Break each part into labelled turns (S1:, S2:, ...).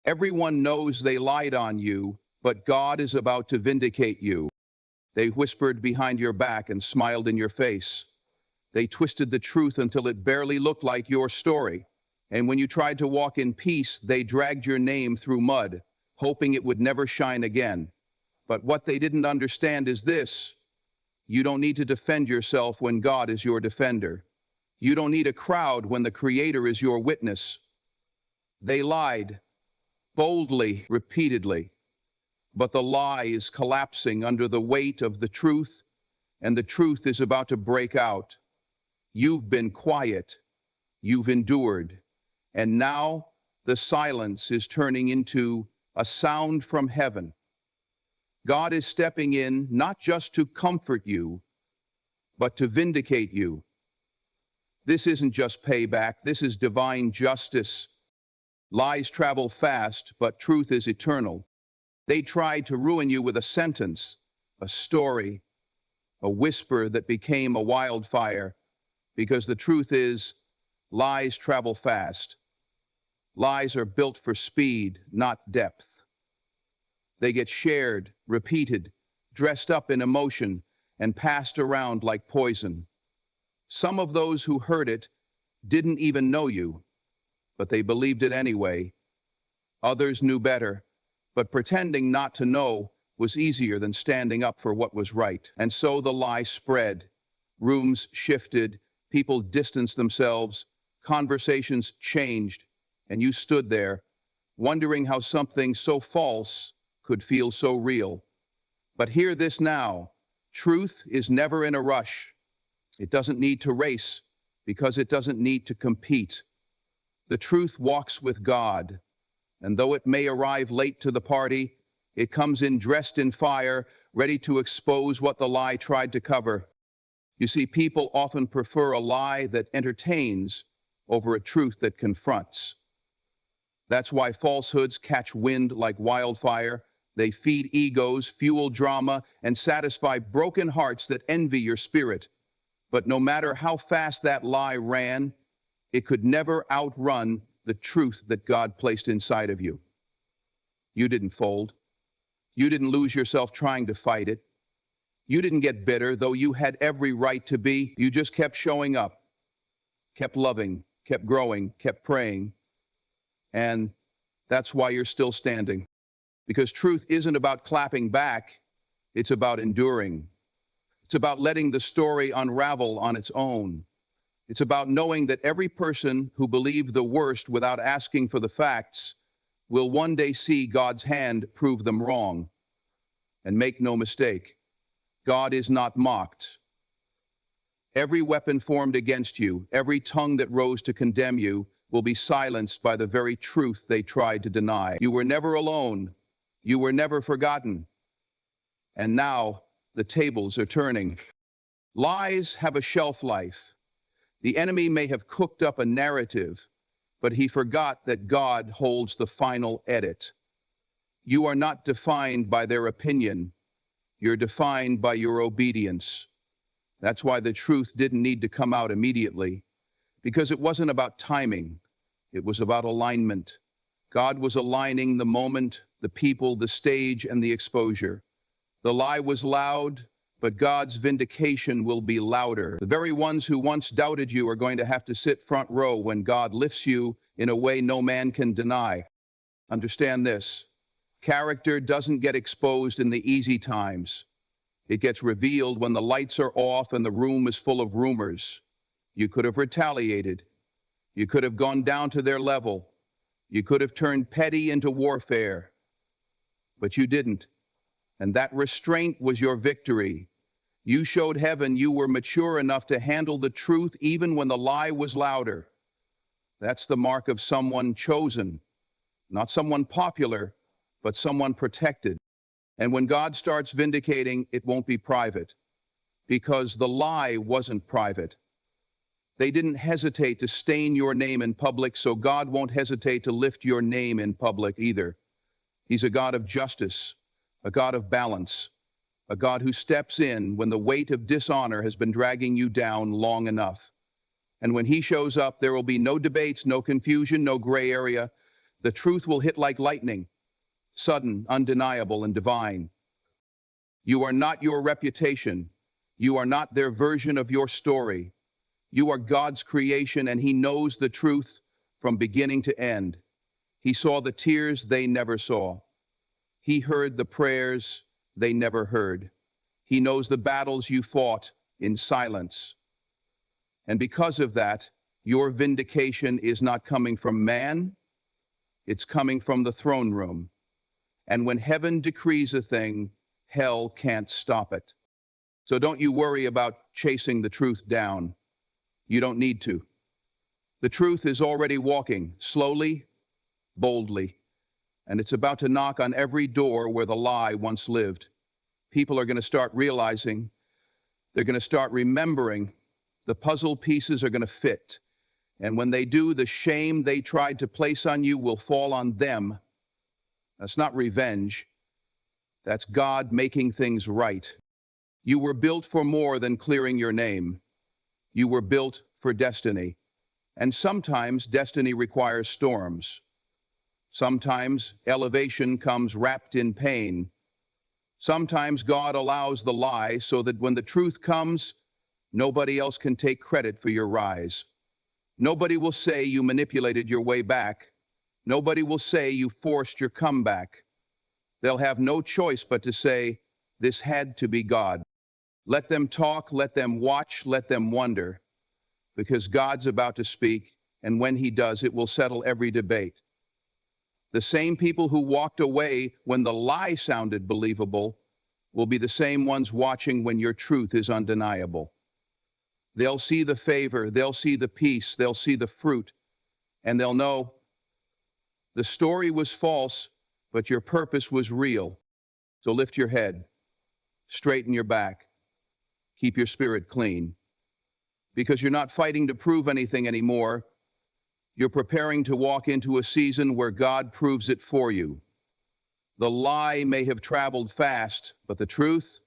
S1: Everyone knows they lied on you, but God is about to vindicate you. They whispered behind your back and smiled in your face. They twisted the truth until it barely looked like your story. And when you tried to walk in peace, they dragged your name through mud, hoping it would never shine again. But what they didn't understand is this: you don't need to defend yourself when God is your defender. You don't need a crowd when the Creator is your witness. They lied, boldly, repeatedly, but the lie is collapsing under the weight of the truth, and the truth is about to break out. You've been quiet, you've endured, and now the silence is turning into a sound from heaven. God is stepping in not just to comfort you, but to vindicate you. This isn't just payback, this is divine justice. Lies travel fast, but truth is eternal. They tried to ruin you with a sentence, a story, a whisper that became a wildfire, because the truth is, lies travel fast. Lies are built for speed, not depth. They get shared, repeated, dressed up in emotion, and passed around like poison. Some of those who heard it didn't even know you, but they believed it anyway. Others knew better, but pretending not to know was easier than standing up for what was right. And so the lie spread. Rooms shifted, people distanced themselves, conversations changed, and you stood there, wondering how something so false could feel so real. But hear this now: truth is never in a rush. It doesn't need to race because it doesn't need to compete. The truth walks with God, and though it may arrive late to the party, it comes in dressed in fire, ready to expose what the lie tried to cover. You see, people often prefer a lie that entertains over a truth that confronts. That's why falsehoods catch wind like wildfire. They feed egos, fuel drama, and satisfy broken hearts that envy your spirit. But no matter how fast that lie ran, it could never outrun the truth that God placed inside of you. You didn't fold. You didn't lose yourself trying to fight it. You didn't get bitter, though you had every right to be. You just kept showing up, kept loving, kept growing, kept praying. And that's why you're still standing. Because truth isn't about clapping back, it's about enduring. It's about letting the story unravel on its own. It's about knowing that every person who believed the worst without asking for the facts will one day see God's hand prove them wrong. And make no mistake, God is not mocked. Every weapon formed against you, every tongue that rose to condemn you, will be silenced by the very truth they tried to deny. You were never alone. You were never forgotten. And now the tables are turning. Lies have a shelf life. The enemy may have cooked up a narrative, but he forgot that God holds the final edit. You are not defined by their opinion. You're defined by your obedience. That's why the truth didn't need to come out immediately, because it wasn't about timing. It was about alignment. God was aligning the moment, the people, the stage, and the exposure. The lie was loud, but God's vindication will be louder. The very ones who once doubted you are going to have to sit front row when God lifts you in a way no man can deny. Understand this: character doesn't get exposed in the easy times. It gets revealed when the lights are off and the room is full of rumors. You could have retaliated. You could have gone down to their level. You could have turned petty into warfare. But you didn't. And that restraint was your victory. You showed heaven you were mature enough to handle the truth even when the lie was louder. That's the mark of someone chosen. Not someone popular, but someone protected. And when God starts vindicating, it won't be private, because the lie wasn't private. They didn't hesitate to stain your name in public, so God won't hesitate to lift your name in public either. He's a God of justice, a God of balance, a God who steps in when the weight of dishonor has been dragging you down long enough. And when he shows up, there will be no debates, no confusion, no gray area, The truth will hit like lightning, sudden, undeniable, and divine. You are not your reputation. You are not their version of your story. You are God's creation, and He knows the truth from beginning to end. He saw the tears they never saw. He heard the prayers they never heard. He knows the battles you fought in silence. And because of that, your vindication is not coming from man, it's coming from the throne room. And when heaven decrees a thing, hell can't stop it. So don't you worry about chasing the truth down. You don't need to. The truth is already walking, slowly, boldly, and it's about to knock on every door where the lie once lived. People are going to start realizing, they're going to start remembering, the puzzle pieces are going to fit. And when they do, the shame they tried to place on you will fall on them. That's not revenge. That's God making things right. You were built for more than clearing your name. You were built for destiny. And sometimes destiny requires storms. Sometimes elevation comes wrapped in pain. Sometimes God allows the lie so that when the truth comes, nobody else can take credit for your rise. Nobody will say you manipulated your way back. Nobody will say you forced your comeback. They'll have no choice but to say, this had to be God. Let them talk, let them watch, let them wonder, because God's about to speak, and when He does, it will settle every debate. The same people who walked away when the lie sounded believable will be the same ones watching when your truth is undeniable. They'll see the favor, they'll see the peace, they'll see the fruit, and they'll know the story was false, but your purpose was real. So lift your head, straighten your back, keep your spirit clean, because you're not fighting to prove anything anymore. You're preparing to walk into a season where God proves it for you. The lie may have traveled fast, but the truth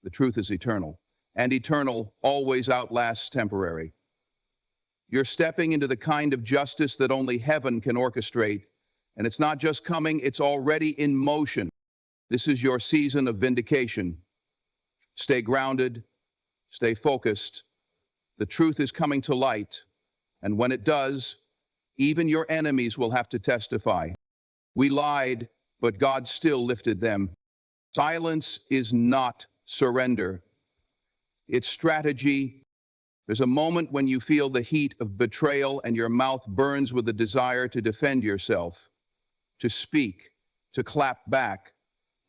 S1: is eternal. And eternal always outlasts temporary. You're stepping into the kind of justice that only heaven can orchestrate. And it's not just coming, it's already in motion. This is your season of vindication. Stay grounded, stay focused. The truth is coming to light. And when it does, even your enemies will have to testify. We lied, but God still lifted them. Silence is not surrender. It's strategy. There's a moment when you feel the heat of betrayal and your mouth burns with a desire to defend yourself, to speak, to clap back,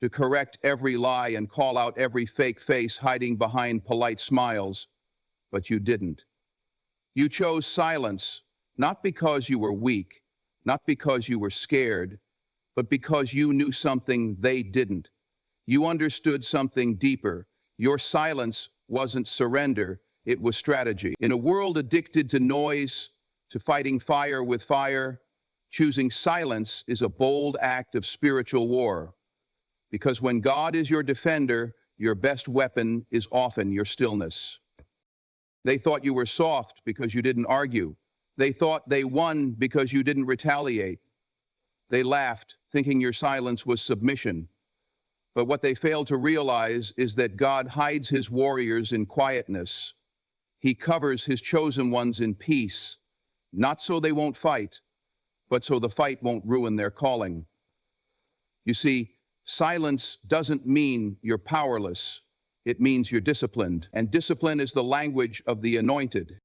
S1: to correct every lie and call out every fake face hiding behind polite smiles. But you didn't. You chose silence. Not because you were weak, not because you were scared, but because you knew something they didn't. You understood something deeper. Your silence wasn't surrender, it was strategy. In a world addicted to noise, to fighting fire with fire, choosing silence is a bold act of spiritual war. Because when God is your defender, your best weapon is often your stillness. They thought you were soft because you didn't argue. They thought they won because you didn't retaliate. They laughed, thinking your silence was submission. But what they failed to realize is that God hides His warriors in quietness. He covers His chosen ones in peace, not so they won't fight, but so the fight won't ruin their calling. You see, silence doesn't mean you're powerless. It means you're disciplined, and discipline is the language of the anointed.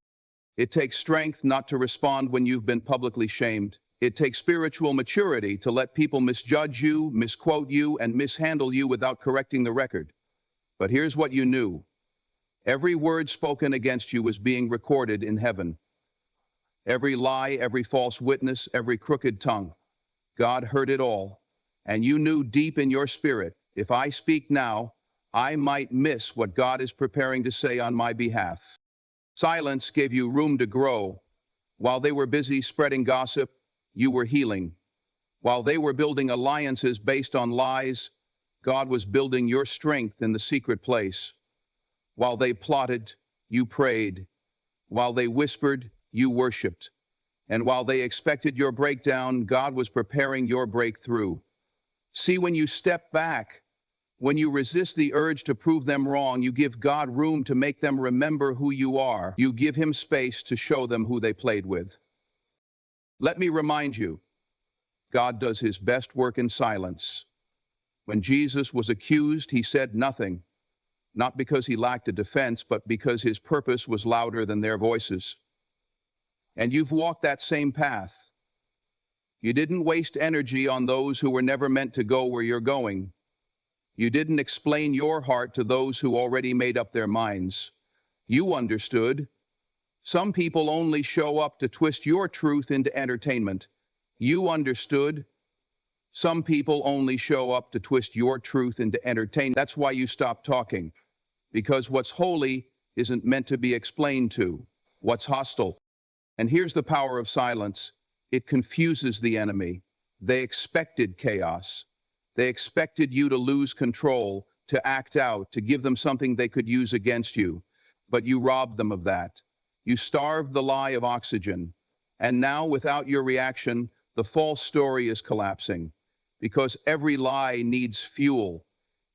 S1: It takes strength not to respond when you've been publicly shamed. It takes spiritual maturity to let people misjudge you, misquote you, and mishandle you without correcting the record. But here's what you knew. Every word spoken against you was being recorded in heaven. Every lie, every false witness, every crooked tongue. God heard it all. And you knew deep in your spirit, if I speak now, I might miss what God is preparing to say on my behalf. Silence gave you room to grow. While they were busy spreading gossip, you were healing. While they were building alliances based on lies, God was building your strength in the secret place. While they plotted, you prayed. While they whispered, you worshiped. And while they expected your breakdown, God was preparing your breakthrough. See, when you step back, when you resist the urge to prove them wrong, you give God room to make them remember who you are. You give him space to show them who they played with. Let me remind you, God does his best work in silence. When Jesus was accused, he said nothing, not because he lacked a defense, but because his purpose was louder than their voices. And you've walked that same path. You didn't waste energy on those who were never meant to go where you're going. You didn't explain your heart to those who already made up their minds. You understood. Some people only show up to twist your truth into entertainment. You understood. Some people only show up to twist your truth into entertainment. That's why you stop talking. Because what's holy isn't meant to be explained to. What's hostile. And here's the power of silence. It confuses the enemy. They expected chaos. They expected you to lose control, to act out, to give them something they could use against you. But you robbed them of that. You starved the lie of oxygen. And now, without your reaction, the false story is collapsing. Because every lie needs fuel.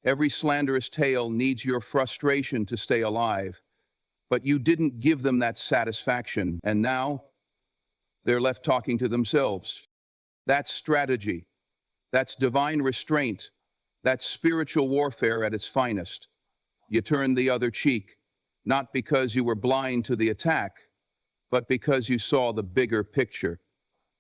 S1: Every slanderous tale needs your frustration to stay alive. But you didn't give them that satisfaction. And now, they're left talking to themselves. That's strategy. That's divine restraint. That's spiritual warfare at its finest. You turned the other cheek, not because you were blind to the attack, but because you saw the bigger picture.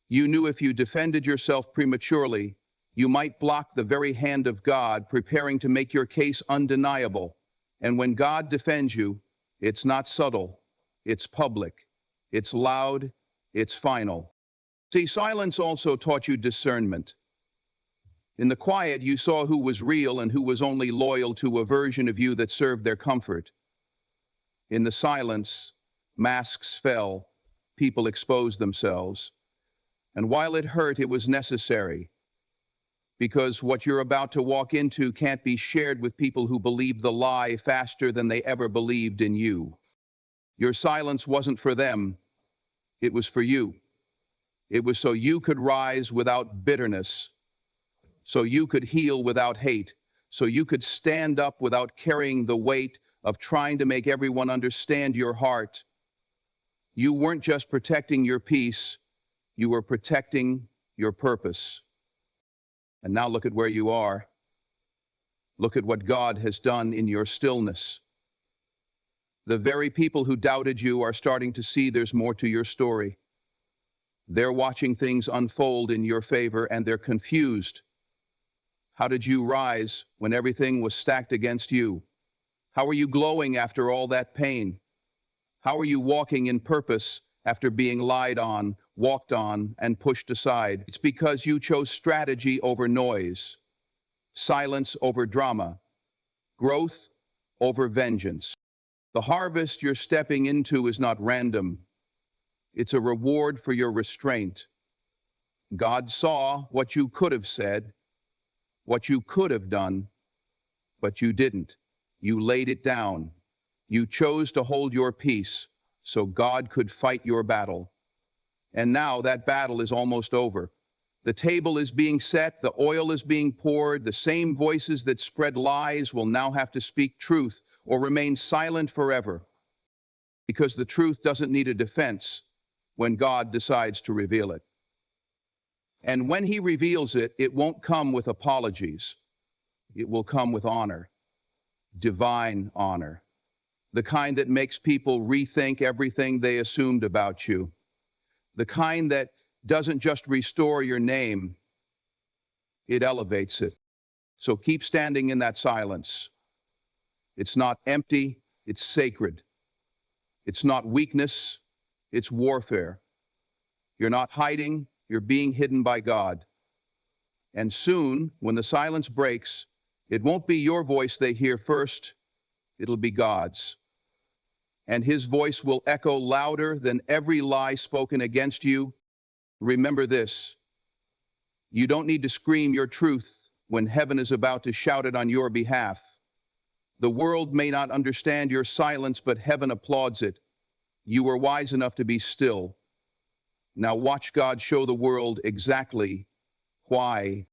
S1: You knew if you defended yourself prematurely, you might block the very hand of God preparing to make your case undeniable. And when God defends you, it's not subtle, it's public, it's loud, it's final. See, silence also taught you discernment. In the quiet, you saw who was real and who was only loyal to a version of you that served their comfort. In the silence, masks fell, people exposed themselves. And while it hurt, it was necessary. Because what you're about to walk into can't be shared with people who believe the lie faster than they ever believed in you. Your silence wasn't for them, it was for you. It was so you could rise without bitterness, so you could heal without hate, so you could stand up without carrying the weight of trying to make everyone understand your heart. You weren't just protecting your peace, you were protecting your purpose. And now look at where you are. Look at what God has done in your stillness. The very people who doubted you are starting to see there's more to your story. They're watching things unfold in your favor and they're confused. How did you rise when everything was stacked against you? How are you glowing after all that pain? How are you walking in purpose after being lied on, walked on, and pushed aside? It's because you chose strategy over noise, silence over drama, growth over vengeance. The harvest you're stepping into is not random. It's a reward for your restraint. God saw what you could have said, what you could have done, but you didn't. You laid it down. You chose to hold your peace so God could fight your battle. And now that battle is almost over. The table is being set, the oil is being poured, the same voices that spread lies will now have to speak truth or remain silent forever. Because the truth doesn't need a defense when God decides to reveal it. And when he reveals it, it won't come with apologies. It will come with honor, divine honor, the kind that makes people rethink everything they assumed about you, the kind that doesn't just restore your name, it elevates it. So keep standing in that silence. It's not empty, it's sacred. It's not weakness, it's warfare. You're not hiding, you're being hidden by God. And soon, when the silence breaks, it won't be your voice they hear first, it'll be God's. And his voice will echo louder than every lie spoken against you. Remember this, you don't need to scream your truth when heaven is about to shout it on your behalf. The world may not understand your silence, but heaven applauds it. You were wise enough to be still. Now watch God show the world exactly why.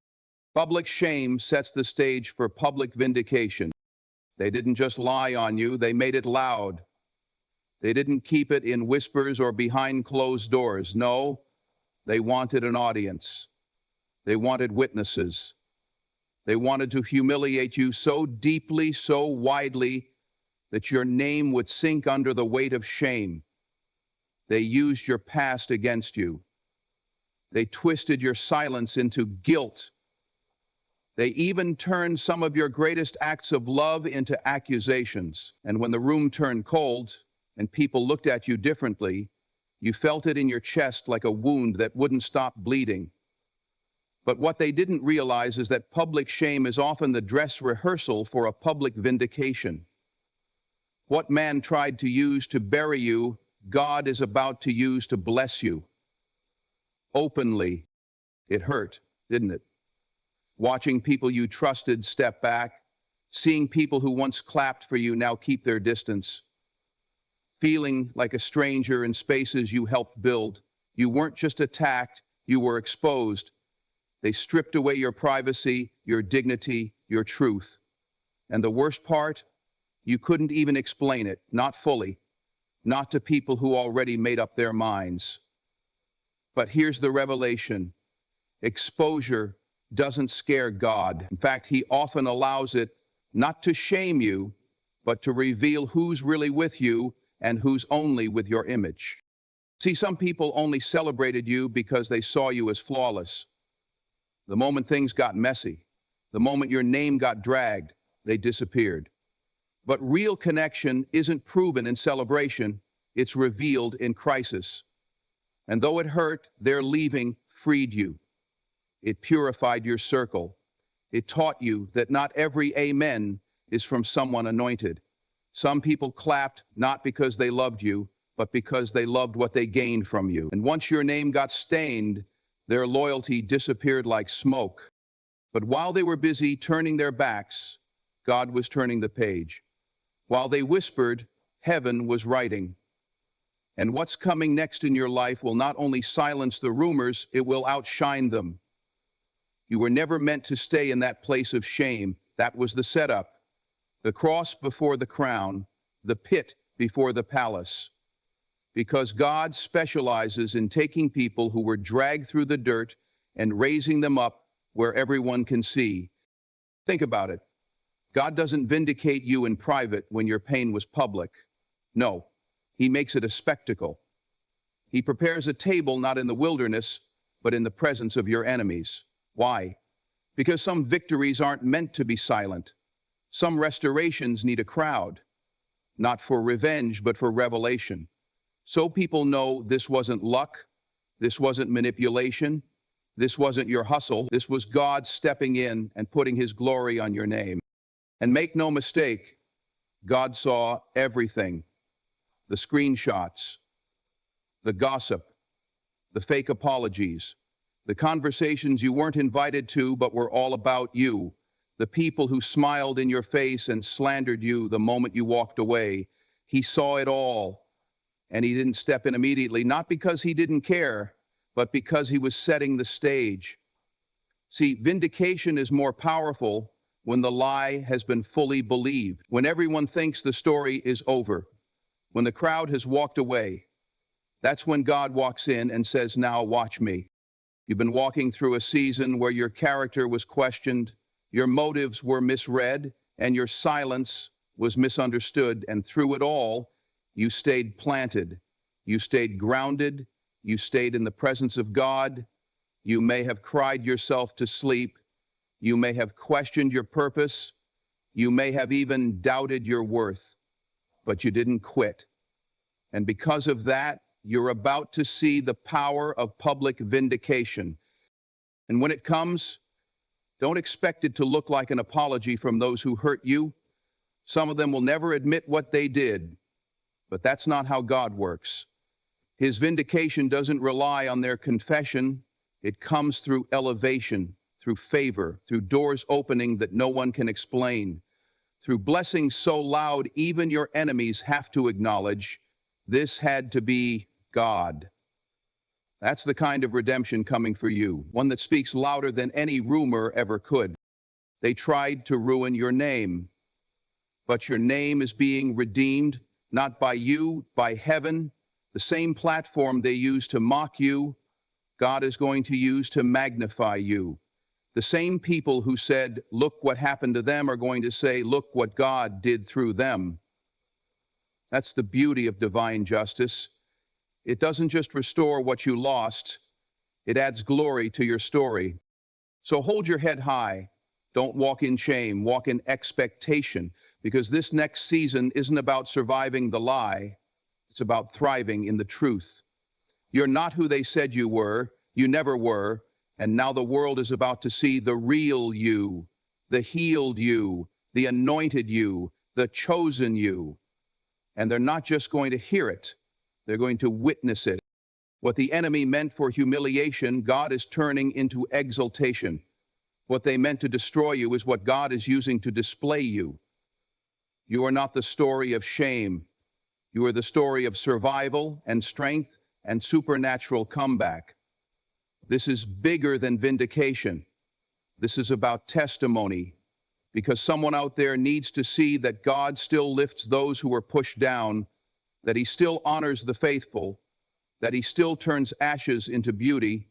S1: Public shame sets the stage for public vindication. They didn't just lie on you, they made it loud. They didn't keep it in whispers or behind closed doors. No, they wanted an audience. They wanted witnesses. They wanted to humiliate you so deeply, so widely, that your name would sink under the weight of shame. They used your past against you. They twisted your silence into guilt. They even turned some of your greatest acts of love into accusations. And when the room turned cold and people looked at you differently, you felt it in your chest like a wound that wouldn't stop bleeding. But what they didn't realize is that public shame is often the dress rehearsal for a public vindication. What man tried to use to bury you, God is about to use to bless you. Openly. It hurt, didn't it? Watching people you trusted step back, seeing people who once clapped for you now keep their distance, feeling like a stranger in spaces you helped build. You weren't just attacked, you were exposed. They stripped away your privacy, your dignity, your truth. And the worst part, you couldn't even explain it, not fully, not to people who already made up their minds. But here's the revelation. Exposure doesn't scare God. In fact, he often allows it not to shame you, but to reveal who's really with you and who's only with your image. See, some people only celebrated you because they saw you as flawless. The moment things got messy, the moment your name got dragged, they disappeared. But real connection isn't proven in celebration, it's revealed in crisis. And though it hurt, their leaving freed you. It purified your circle. It taught you that not every amen is from someone anointed. Some people clapped not because they loved you, but because they loved what they gained from you. And once your name got stained, their loyalty disappeared like smoke. But while they were busy turning their backs, God was turning the page. While they whispered, heaven was writing. And what's coming next in your life will not only silence the rumors, it will outshine them. You were never meant to stay in that place of shame. That was the setup. The cross before the crown, the pit before the palace. Because God specializes in taking people who were dragged through the dirt and raising them up where everyone can see. Think about it. God doesn't vindicate you in private when your pain was public. No, he makes it a spectacle. He prepares a table not in the wilderness, but in the presence of your enemies. Why? Because some victories aren't meant to be silent. Some restorations need a crowd, not for revenge, but for revelation. So people know this wasn't luck, this wasn't manipulation, this wasn't your hustle, this was God stepping in and putting his glory on your name. And make no mistake, God saw everything. The screenshots, the gossip, the fake apologies, the conversations you weren't invited to but were all about you, the people who smiled in your face and slandered you the moment you walked away. He saw it all. And he didn't step in immediately, not because he didn't care, but because he was setting the stage. See, vindication is more powerful when the lie has been fully believed, when everyone thinks the story is over, when the crowd has walked away. That's when God walks in and says, now watch me. You've been walking through a season where your character was questioned, your motives were misread, and your silence was misunderstood, and through it all, you stayed planted, you stayed grounded, you stayed in the presence of God. You may have cried yourself to sleep. You may have questioned your purpose. You may have even doubted your worth, but you didn't quit. And because of that, you're about to see the power of public vindication. And when it comes, don't expect it to look like an apology from those who hurt you. Some of them will never admit what they did. But that's not how God works. His vindication doesn't rely on their confession. It comes through elevation, through favor, through doors opening that no one can explain, through blessings so loud even your enemies have to acknowledge this had to be God. That's the kind of redemption coming for you, one that speaks louder than any rumor ever could. They tried to ruin your name, but your name is being redeemed, not by you, by heaven. The same platform they used to mock you, God is going to use to magnify you. The same people who said, look what happened to them, are going to say, look what God did through them. That's the beauty of divine justice. It doesn't just restore what you lost, it adds glory to your story. So hold your head high. Don't walk in shame, walk in expectation, because this next season isn't about surviving the lie, it's about thriving in the truth. You're not who they said you were, you never were, and now the world is about to see the real you, the healed you, the anointed you, the chosen you. And they're not just going to hear it, they're going to witness it. What the enemy meant for humiliation, God is turning into exaltation. What they meant to destroy you is what God is using to display you. You are not the story of shame. You are the story of survival and strength and supernatural comeback. This is bigger than vindication. This is about testimony, because someone out there needs to see that God still lifts those who are pushed down, that he still honors the faithful, that he still turns ashes into beauty,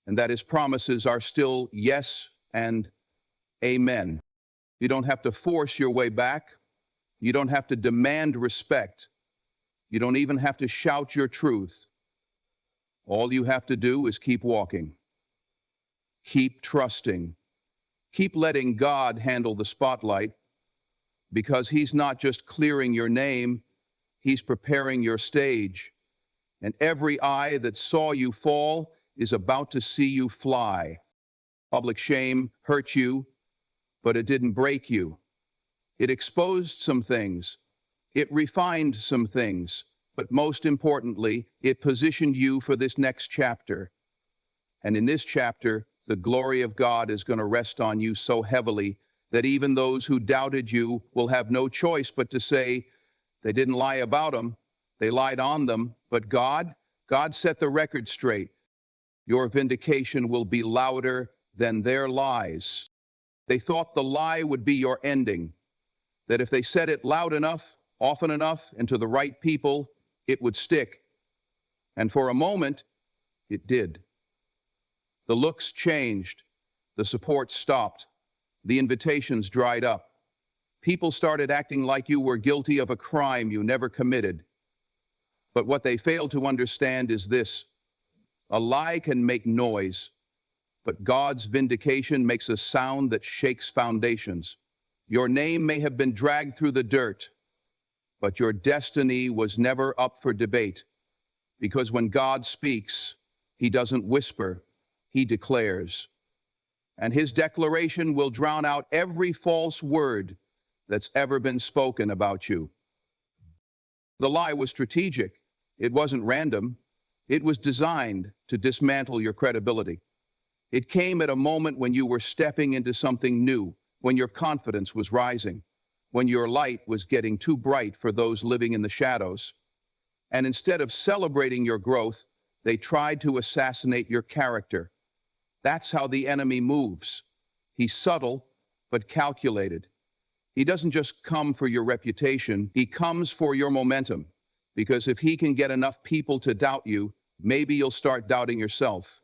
S1: and that his promises are still yes and amen. You don't have to force your way back. You don't have to demand respect. You don't even have to shout your truth. All you have to do is keep walking. Keep trusting. Keep letting God handle the spotlight, because he's not just clearing your name, he's preparing your stage. And every eye that saw you fall is about to see you fly. Public shame hurt you, but it didn't break you. It exposed some things. It refined some things. But most importantly, it positioned you for this next chapter. And in this chapter, the glory of God is going to rest on you so heavily that even those who doubted you will have no choice but to say, they didn't lie about them, they lied on them, but God set the record straight. Your vindication will be louder than their lies. They thought the lie would be your ending, that if they said it loud enough, often enough, and to the right people, it would stick. And for a moment, it did. The looks changed, the support stopped, the invitations dried up. People started acting like you were guilty of a crime you never committed. But what they failed to understand is this: a lie can make noise, but God's vindication makes a sound that shakes foundations. Your name may have been dragged through the dirt, but your destiny was never up for debate, because when God speaks, he doesn't whisper, he declares. And his declaration will drown out every false word that's ever been spoken about you. The lie was strategic. It wasn't random. It was designed to dismantle your credibility. It came at a moment when you were stepping into something new, when your confidence was rising, when your light was getting too bright for those living in the shadows. And instead of celebrating your growth, they tried to assassinate your character. That's how the enemy moves. He's subtle, but calculated. He doesn't just come for your reputation, he comes for your momentum. Because if he can get enough people to doubt you, maybe you'll start doubting yourself.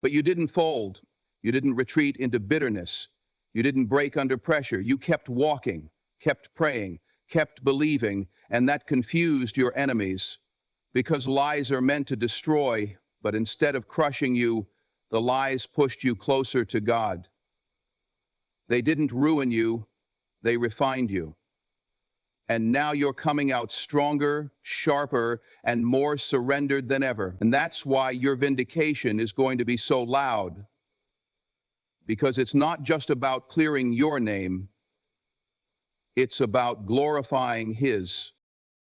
S1: But you didn't fold. You didn't retreat into bitterness. You didn't break under pressure. You kept walking, kept praying, kept believing, and that confused your enemies. Because lies are meant to destroy, but instead of crushing you, the lies pushed you closer to God. They didn't ruin you, they refined you. And now you're coming out stronger, sharper, and more surrendered than ever. And that's why your vindication is going to be so loud. Because it's not just about clearing your name, it's about glorifying his.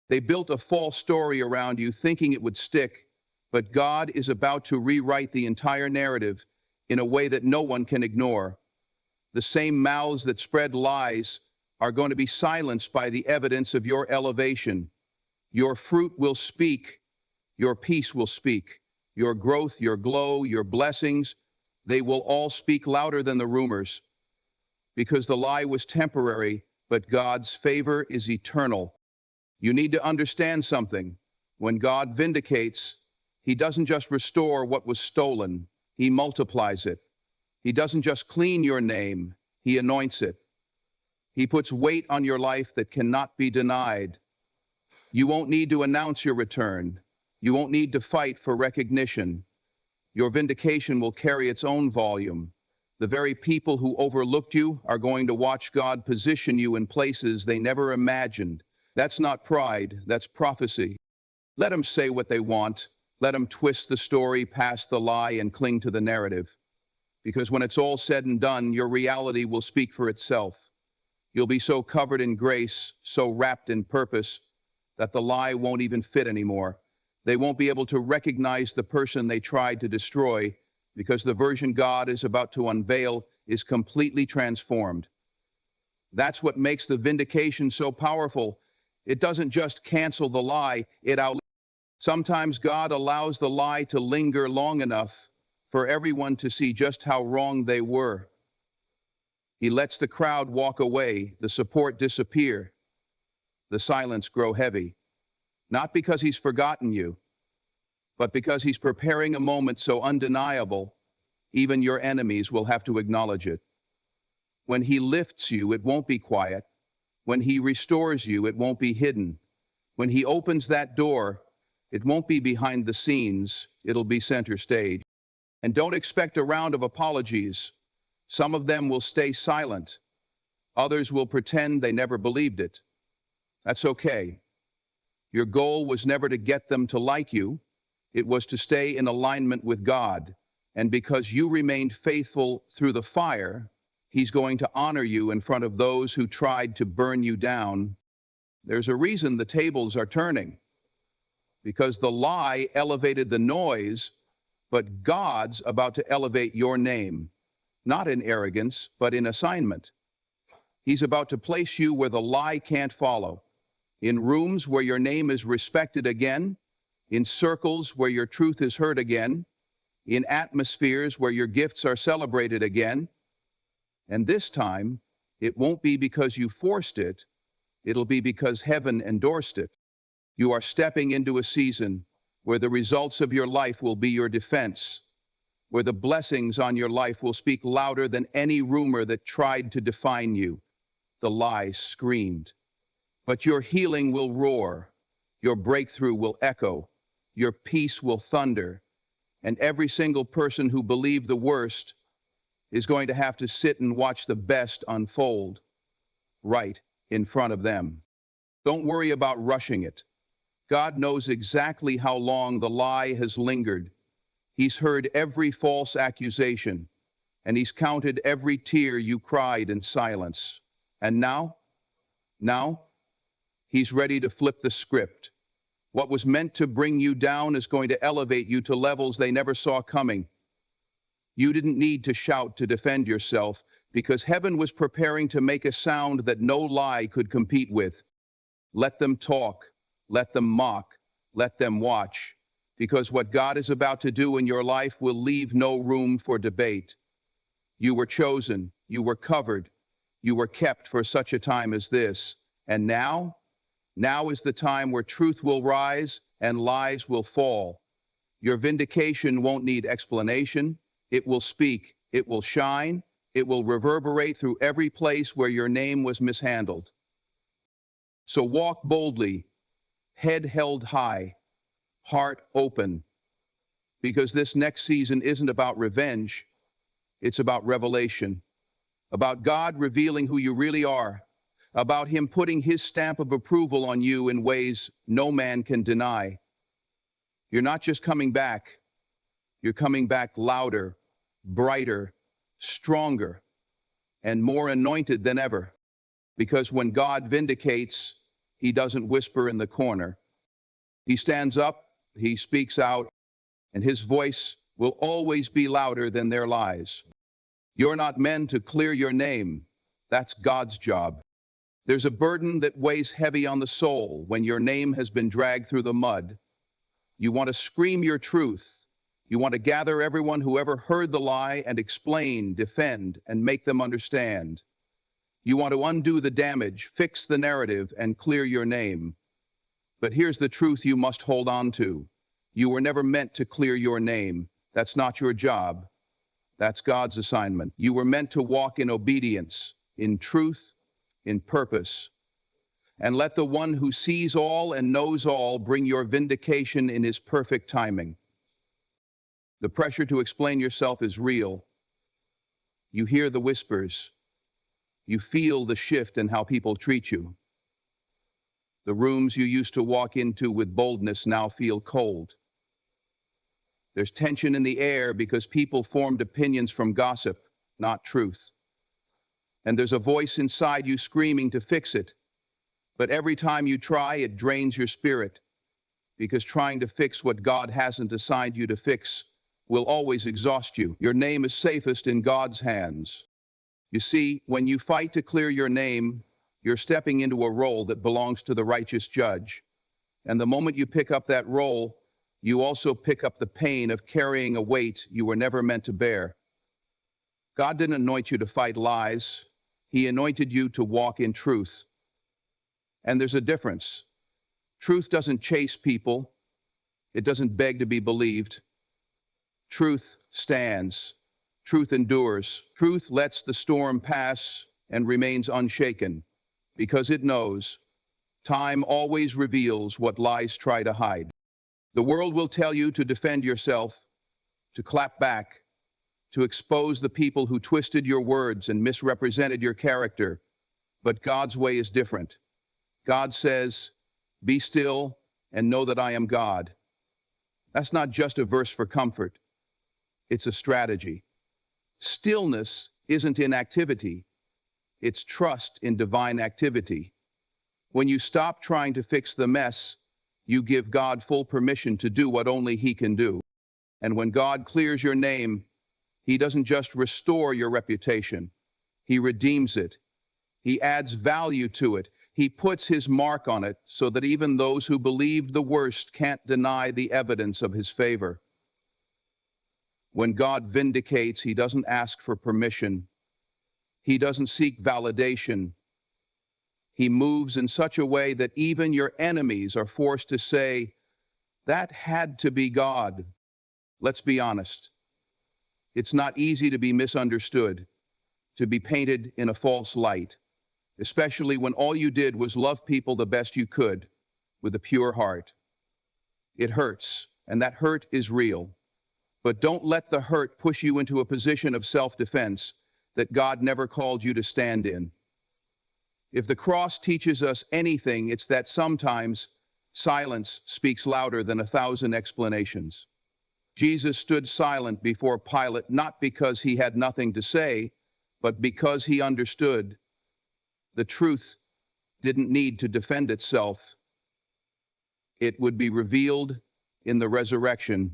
S1: They built a false story around you thinking it would stick, but God is about to rewrite the entire narrative in a way that no one can ignore. The same mouths that spread lies are going to be silenced by the evidence of your elevation. Your fruit will speak, your peace will speak, Your growth, your glow, your blessings, they will all speak louder than the rumors, because the lie was temporary, but God's favor is eternal. You need to understand something. When God vindicates, he doesn't just restore what was stolen, he multiplies it. He doesn't just clean your name, he anoints it. He puts weight on your life that cannot be denied. You won't need to announce your return. You won't need to fight for recognition. Your vindication will carry its own volume. The very people who overlooked you are going to watch God position you in places they never imagined. That's not pride, that's prophecy. Let them say what they want. Let them twist the story past the lie and cling to the narrative. Because when it's all said and done, your reality will speak for itself. You'll be so covered in grace, so wrapped in purpose, that the lie won't even fit anymore. They won't be able to recognize the person they tried to destroy, because the version God is about to unveil is completely transformed. That's what makes the vindication so powerful. It doesn't just cancel the lie, Sometimes God allows the lie to linger long enough for everyone to see just how wrong they were. He lets the crowd walk away, the support disappear, the silence grow heavy. Not because he's forgotten you, but because he's preparing a moment so undeniable, even your enemies will have to acknowledge it. When he lifts you, it won't be quiet. When he restores you, it won't be hidden. When he opens that door, it won't be behind the scenes, it'll be center stage. And don't expect a round of apologies. Some of them will stay silent. Others will pretend they never believed it. That's okay. Your goal was never to get them to like you. It was to stay in alignment with God. And because you remained faithful through the fire, he's going to honor you in front of those who tried to burn you down. There's a reason the tables are turning. Because the lie elevated the noise, but God's about to elevate your name. Not in arrogance, but in assignment. He's about to place you where the lie can't follow. In rooms where your name is respected again, in circles where your truth is heard again, in atmospheres where your gifts are celebrated again. And this time, it won't be because you forced it, it'll be because heaven endorsed it. You are stepping into a season where the results of your life will be your defense, where the blessings on your life will speak louder than any rumor that tried to define you. The lie screamed. But your healing will roar, your breakthrough will echo, your peace will thunder, and every single person who believed the worst is going to have to sit and watch the best unfold right in front of them. Don't worry about rushing it. God knows exactly how long the lie has lingered. He's heard every false accusation, and he's counted every tear you cried in silence. And now, he's ready to flip the script. What was meant to bring you down is going to elevate you to levels they never saw coming. You didn't need to shout to defend yourself, because heaven was preparing to make a sound that no lie could compete with. Let them talk, let them mock, let them watch. Because what God is about to do in your life will leave no room for debate. You were chosen, you were covered, you were kept for such a time as this. And now is the time where truth will rise and lies will fall. Your vindication won't need explanation. It will speak, it will shine, it will reverberate through every place where your name was mishandled. So walk boldly, head held high, heart open, because this next season isn't about revenge, it's about revelation, about God revealing who you really are, about him putting his stamp of approval on you in ways no man can deny. You're not just coming back, you're coming back louder, brighter, stronger, and more anointed than ever. Because when God vindicates, he doesn't whisper in the corner. He stands up, he speaks out, and his voice will always be louder than their lies. You're not meant to clear your name. That's God's job. There's a burden that weighs heavy on the soul when your name has been dragged through the mud. You want to scream your truth. You want to gather everyone who ever heard the lie and explain, defend, and make them understand. You want to undo the damage, fix the narrative, and clear your name. But here's the truth you must hold on to. You were never meant to clear your name. That's not your job. That's God's assignment. You were meant to walk in obedience, in truth, in purpose. And let the one who sees all and knows all bring your vindication in his perfect timing. The pressure to explain yourself is real. You hear the whispers. You feel the shift in how people treat you. The rooms you used to walk into with boldness now feel cold. There's tension in the air because people formed opinions from gossip, not truth. And there's a voice inside you screaming to fix it. But every time you try, it drains your spirit, because trying to fix what God hasn't assigned you to fix will always exhaust you. Your name is safest in God's hands. You see, when you fight to clear your name, you're stepping into a role that belongs to the righteous judge. And the moment you pick up that role, you also pick up the pain of carrying a weight you were never meant to bear. God didn't anoint you to fight lies. He anointed you to walk in truth. And there's a difference. Truth doesn't chase people. It doesn't beg to be believed. Truth stands. Truth endures. Truth lets the storm pass and remains unshaken, because it knows time always reveals what lies try to hide. The world will tell you to defend yourself, to clap back, to expose the people who twisted your words and misrepresented your character. But God's way is different. God says, "Be still and know that I am God." That's not just a verse for comfort. It's a strategy. Stillness isn't inactivity. It's trust in divine activity. When you stop trying to fix the mess, you give God full permission to do what only He can do. And when God clears your name, He doesn't just restore your reputation. He redeems it. He adds value to it. He puts His mark on it so that even those who believed the worst can't deny the evidence of His favor. When God vindicates, He doesn't ask for permission. He doesn't seek validation. He moves in such a way that even your enemies are forced to say, "That had to be God." Let's be honest. It's not easy to be misunderstood, to be painted in a false light, especially when all you did was love people the best you could, with a pure heart. It hurts, and that hurt is real. But don't let the hurt push you into a position of self-defense that God never called you to stand in. If the cross teaches us anything, it's that sometimes silence speaks louder than 1,000 explanations. Jesus stood silent before Pilate, not because he had nothing to say, but because he understood the truth didn't need to defend itself. It would be revealed in the resurrection,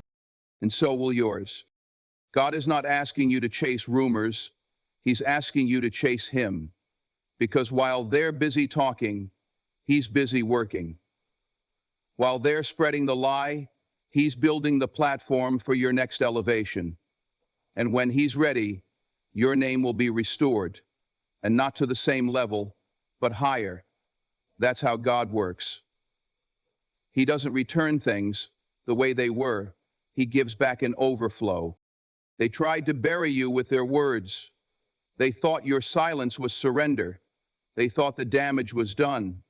S1: and so will yours. God is not asking you to chase rumors. He's asking you to chase Him. Because while they're busy talking, He's busy working. While they're spreading the lie, He's building the platform for your next elevation. And when He's ready, your name will be restored, and not to the same level, but higher. That's how God works. He doesn't return things the way they were. He gives back an overflow. They tried to bury you with their words. They thought your silence was surrender. They thought the damage was done.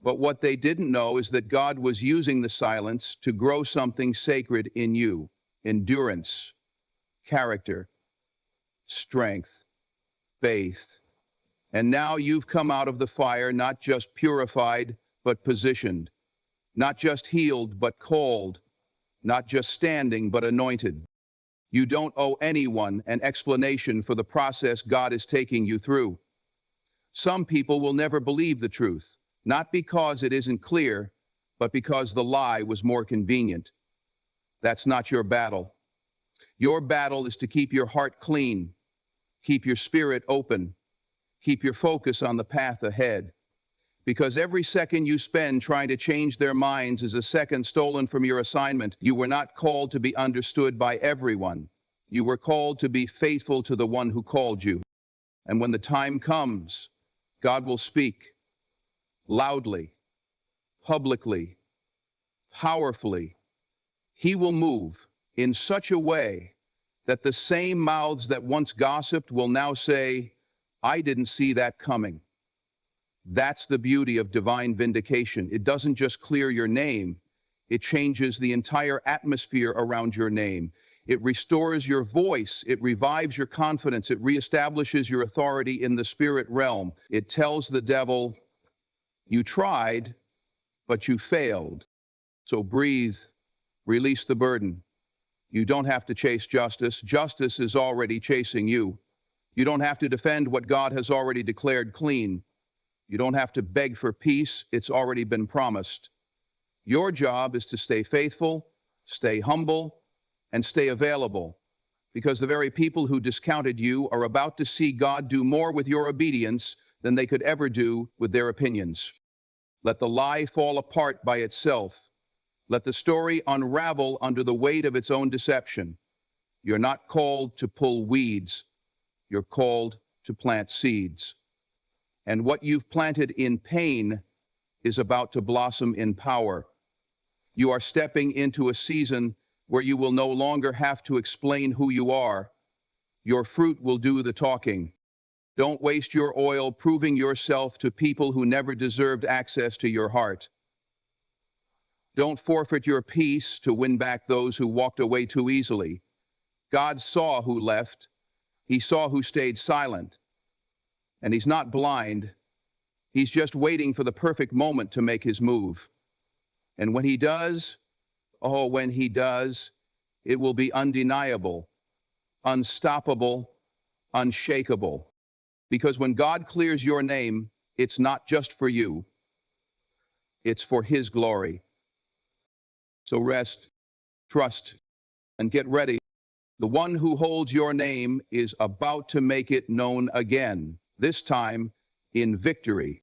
S1: But what they didn't know is that God was using the silence to grow something sacred in you: endurance, character, strength, faith. And now you've come out of the fire not just purified, but positioned. Not just healed, but called. Not just standing, but anointed. You don't owe anyone an explanation for the process God is taking you through. Some people will never believe the truth, not because it isn't clear, but because the lie was more convenient. That's not your battle. Your battle is to keep your heart clean, keep your spirit open, keep your focus on the path ahead. Because every second you spend trying to change their minds is a second stolen from your assignment. You were not called to be understood by everyone. You were called to be faithful to the one who called you. And when the time comes, God will speak loudly, publicly, powerfully. He will move in such a way that the same mouths that once gossiped will now say, "I didn't see that coming." That's the beauty of divine vindication. It doesn't just clear your name, it changes the entire atmosphere around your name. It restores your voice, it revives your confidence, it reestablishes your authority in the spirit realm. It tells the devil, "You tried, but you failed." So breathe, release the burden. You don't have to chase justice. Justice is already chasing you. You don't have to defend what God has already declared clean. You don't have to beg for peace. It's already been promised. Your job is to stay faithful, stay humble, and stay available, because the very people who discounted you are about to see God do more with your obedience than they could ever do with their opinions. Let the lie fall apart by itself. Let the story unravel under the weight of its own deception. You're not called to pull weeds. You're called to plant seeds. And what you've planted in pain is about to blossom in power. You are stepping into a season where you will no longer have to explain who you are. Your fruit will do the talking. Don't waste your oil proving yourself to people who never deserved access to your heart. Don't forfeit your peace to win back those who walked away too easily. God saw who left. He saw who stayed silent. And he's not blind. He's just waiting for the perfect moment to make his move. And when he does, oh, when he does, it will be undeniable, unstoppable, unshakable. Because when God clears your name, it's not just for you. It's for his glory. So rest, trust, and get ready. The one who holds your name is about to make it known again, this time in victory.